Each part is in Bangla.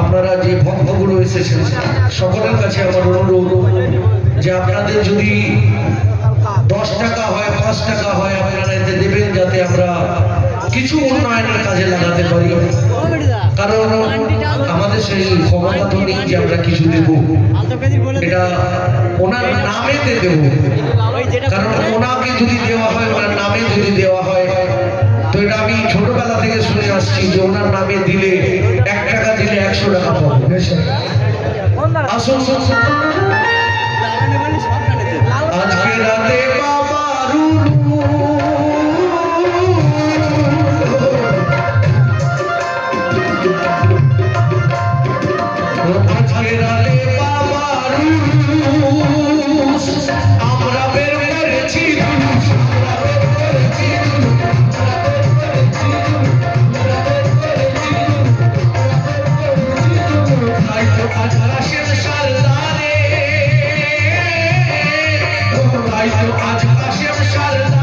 আপনারা যে ভক্তগুলো এসেছেন সকলের কাছে আমার অনুরোধ যে আপনাদের যদি 10 টাকা হয় 5 টাকা হয় আপনারা এতে দেবেন যাতে আমরা কিছু উন্নয়নের কাজে লাগাতে পারি, কারণ আমাদের সেই ক্ষমতা তো নেই যে আমরা কিছু দেব, এটা ওনার নামেতে দেব, কারণ ওনাকে যদি দেওয়া হয় ওনার নামে যদি দেওয়া হয় তো এটা আমি ছোটবেলা থেকে শুনে আসছি যে ওনার নামে দিলে 1 টাকা দিলে 100 টাকা পাবো। আসুন আজকে রাতে বাবা রুলু আজকে রাতে বাবা রুলু আমরা বের করেছি आज काशिम शारदा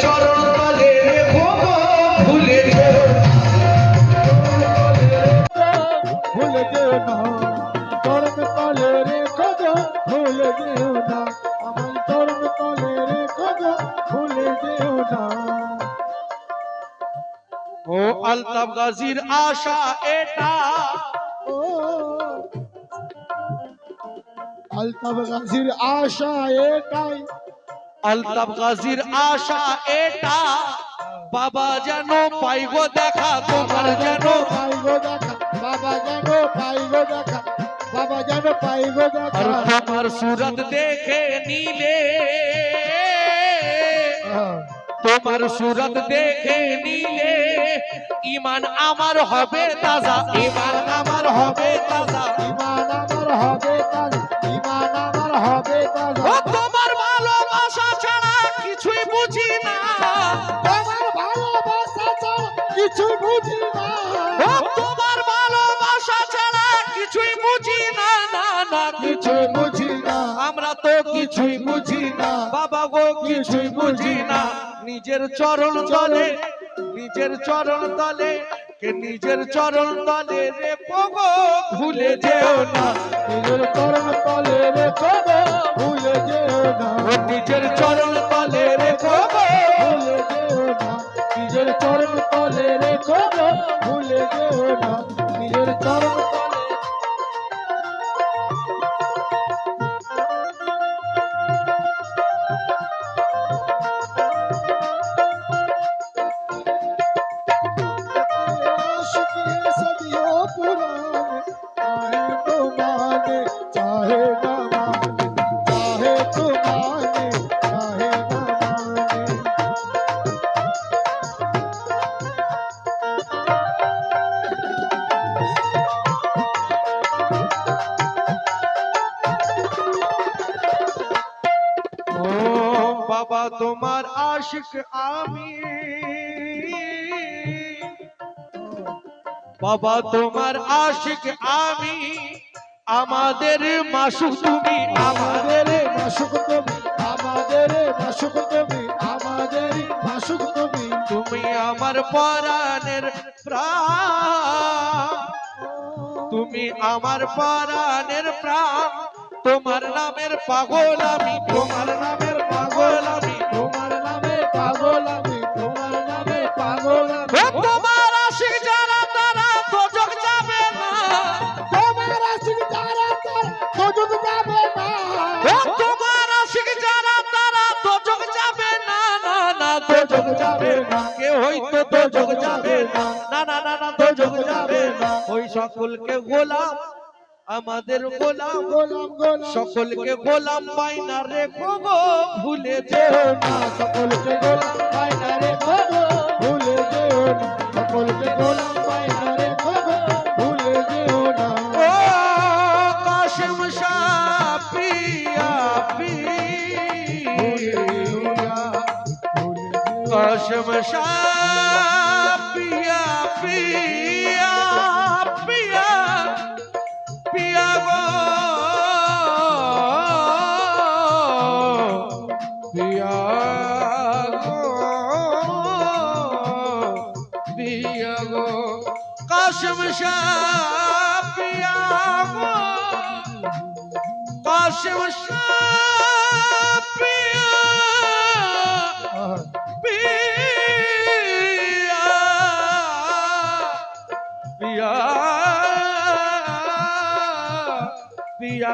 চরণ তলে রেখো গো ভুলে যেও ভুলে যেও না চরণ তলে রেখো গো ভুলে যেও না আমার চরণ তলে রেখো গো ভুলে যেও না। ও আলতাফ গাজীর আশা এটা, ও আলতাফ গাজীর আশা এটাই, আলতাফ গাজীর আশা এটা, বাবা যেন পাইগো দেখা, তোমার যেন পাইগো দেখা, বাবা যেন পাইগো দেখা, বাবা যেন পাইগো দেখা। আর তোমার সুরত দেখে নিলে, তোমার সুরত দেখে নিলে ইমান আমার হবে তাজা, ইমান আমার হবে তাজা, ইমান আমার হবে তাজা, ইমান আমার হবে তাজা। ও তোমার ভালোবাসা ছাড়া কিছুই বুঝি না, তোমার ভালোবাসা ছাড়া কিছু বুঝি না, ও তোমার ভালোবাসা ছাড়া কিছুই বুঝি না, না না কিছু বুঝি না, আমরা তো কিছুই বুঝি না, বাবা গো কিছুই বুঝি না। নিজের চরণ তলে, নিজের চরণ তলে, কে নিজের চরণ তলে রেখো গো ভুলে যেও না, নিজের চরণ তলে রেখো গো ভুলে যেও না, ও নিজের চরণ তলে রেখো গো ভুলে যেও না, নিজের চরণ তলে রেখো গো ভুলে যেও না, নিজের চরণ তলে। आशिकी सदियों पुराने, चाहे तो माने चाहे न माने, चाहे तो माने चाहे न माने। ও বাবা তোমার আশিক আমি, বাবা তোমার আশিক আমি, আমাদের মাসুক তুমি, আমাদের আমাদের মাসুক তুমি, আমাদের মাসুক তুমি, আমাদের মাসুক তুমি। তুমি আমার পরাণের প্রাণ, তুমি আমার পরাণের প্রাণ, তোমার নামের পাগল আমি, তোমার নামের পাগল আমি, তোমার নামে পাগল আমি, তোমার নামে পাগল আমি। ও তোমার আশিক যারা তারা দোজখ যাবে না, তোমার আশিক যারা তার দোজখ যাবে না, ও তোমার আশিক যারা তারা দোজখ যাবে না, না না দোজখ যাবে না, কে হয়তো দোজখ যাবে না, না না না না দোজখ যাবে না। ওই সকলকে গোলাম, আমাদের গোলাম, গোলাম গোলাম সকলকে গোলাম বাইনা রেখো গো ভুলে যেও না, সকলকে গোলাম পাইনা রে খোগো ভুলে যেও না, সকলকে গোলাম পাইনা রে খোগো ভুলে যেও না। ও কাশিম শাহ পিয়া পিয়া, কাশিম শাহ পিয়া পিয়া পিয়া পিয়া গো পিয়া গো পিয়া গো, কাশিম শাহ পিয়া গো, কাশিম শাহ পিয়া পিয়া পিয়া পিয়া